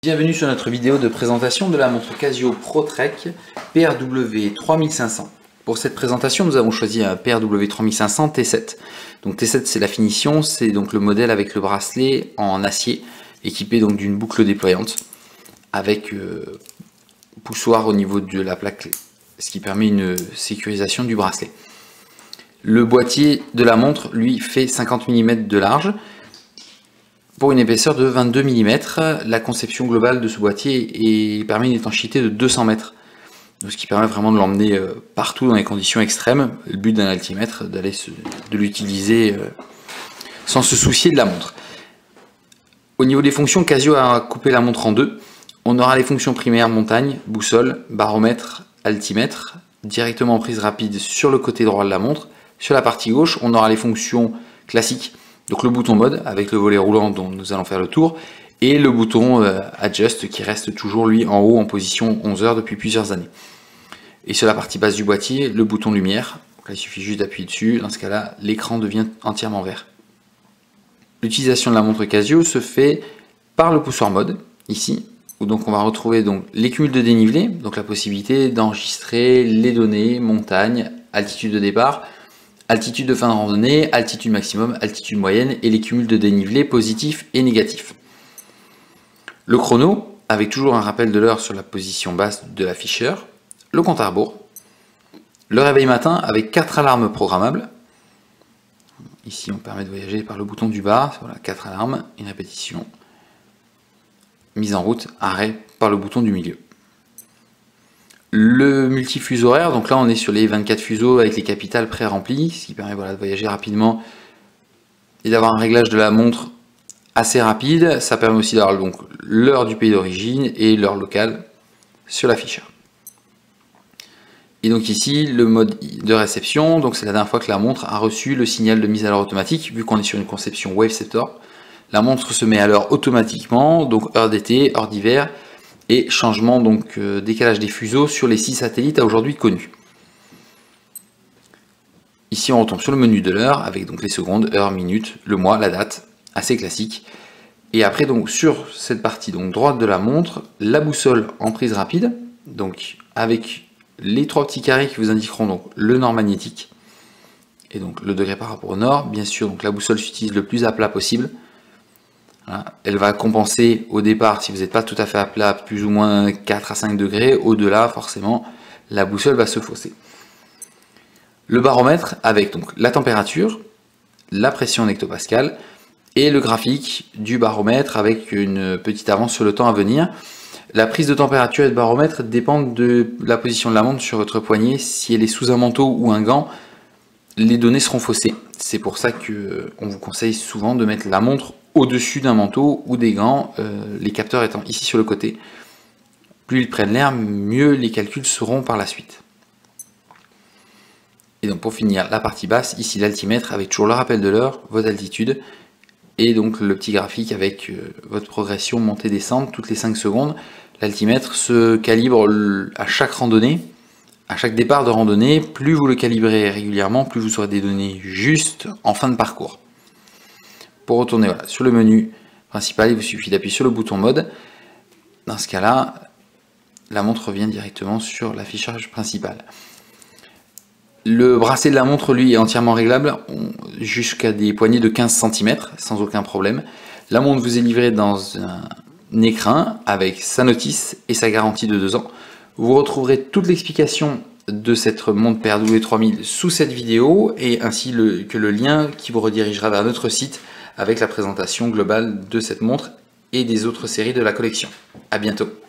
Bienvenue sur notre vidéo de présentation de la montre Casio ProTrek PRW 3500. Pour cette présentation, nous avons choisi un PRW 3500 T7. Donc T7, c'est la finition, c'est donc le modèle avec le bracelet en acier, équipé donc d'une boucle déployante, avec poussoir au niveau de la plaque, ce qui permet une sécurisation du bracelet. Le boîtier de la montre, lui, fait 50 mm de large, pour une épaisseur de 22 mm, la conception globale de ce boîtier permet une étanchéité de 200 mètres. Donc, ce qui permet vraiment de l'emmener partout dans les conditions extrêmes. Le but d'un altimètre, de l'utiliser sans se soucier de la montre. Au niveau des fonctions, Casio a coupé la montre en deux. On aura les fonctions primaires montagne, boussole, baromètre, altimètre, directement en prise rapide sur le côté droit de la montre. Sur la partie gauche, on aura les fonctions classiques. Donc le bouton mode avec le volet roulant dont nous allons faire le tour et le bouton adjust qui reste toujours lui en haut en position 11h depuis plusieurs années. Et sur la partie basse du boîtier, le bouton lumière. Donc là, il suffit juste d'appuyer dessus. Dans ce cas-là, l'écran devient entièrement vert. L'utilisation de la montre Casio se fait par le poussoir mode ici, où donc on va retrouver donc les cumuls de dénivelé, donc la possibilité d'enregistrer les données montagne, altitude de départ, altitude de fin de randonnée, altitude maximum, altitude moyenne et les cumuls de dénivelé positifs et négatifs. Le chrono, avec toujours un rappel de l'heure sur la position basse de l'afficheur, le compte à rebours, le réveil matin avec 4 alarmes programmables. Ici on permet de voyager par le bouton du bas, voilà, 4 alarmes, une répétition, mise en route, arrêt par le bouton du milieu. Le multifuseau horaire, donc là on est sur les 24 fuseaux avec les capitales pré-remplies, ce qui permet de voyager rapidement et d'avoir un réglage de la montre assez rapide. Ça permet aussi d'avoir donc l'heure du pays d'origine et l'heure locale sur l'afficheur. Et donc ici le mode de réception, donc c'est la dernière fois que la montre a reçu le signal de mise à l'heure automatique, vu qu'on est sur une conception Wavesetter. La montre se met à l'heure automatiquement, donc heure d'été, heure d'hiver, et changement donc décalage des fuseaux sur les 6 satellites à aujourd'hui connus. Ici on retombe sur le menu de l'heure avec donc les secondes, heure, minute, le mois, la date, assez classique. Et après donc sur cette partie donc droite de la montre, la boussole en prise rapide, donc avec les 3 petits carrés qui vous indiqueront donc le nord magnétique et donc le degré par rapport au nord. Bien sûr donc la boussole s'utilise le plus à plat possible. Voilà. Elle va compenser au départ, si vous n'êtes pas tout à fait à plat, plus ou moins 4 à 5 degrés. Au-delà, forcément, la boussole va se fausser. Le baromètre avec donc la température, la pression en hectopascal et le graphique du baromètre avec une petite avance sur le temps à venir. La prise de température et de baromètre dépendent de la position de la montre sur votre poignet. Si elle est sous un manteau ou un gant, les données seront faussées. C'est pour ça qu'on vous conseille souvent de mettre la montre au-dessus d'un manteau ou des gants, les capteurs étant ici sur le côté. Plus ils prennent l'air, mieux les calculs seront par la suite. Et donc pour finir, la partie basse, ici l'altimètre avec toujours le rappel de l'heure, votre altitude, et donc le petit graphique avec votre progression montée-descente toutes les 5 secondes. L'altimètre se calibre à chaque randonnée, à chaque départ de randonnée. Plus vous le calibrez régulièrement, plus vous aurez des données justes en fin de parcours. Pour retourner sur le menu principal, il vous suffit d'appuyer sur le bouton mode. Dans ce cas-là, la montre revient directement sur l'affichage principal. Le bracelet de la montre, lui, est entièrement réglable jusqu'à des poignées de 15 cm, sans aucun problème. La montre vous est livrée dans un écrin avec sa notice et sa garantie de 2 ans. Vous retrouverez toute l'explication de cette montre PRW 3000 sous cette vidéo et ainsi que le lien qui vous redirigera vers notre site avec la présentation globale de cette montre et des autres séries de la collection. À bientôt.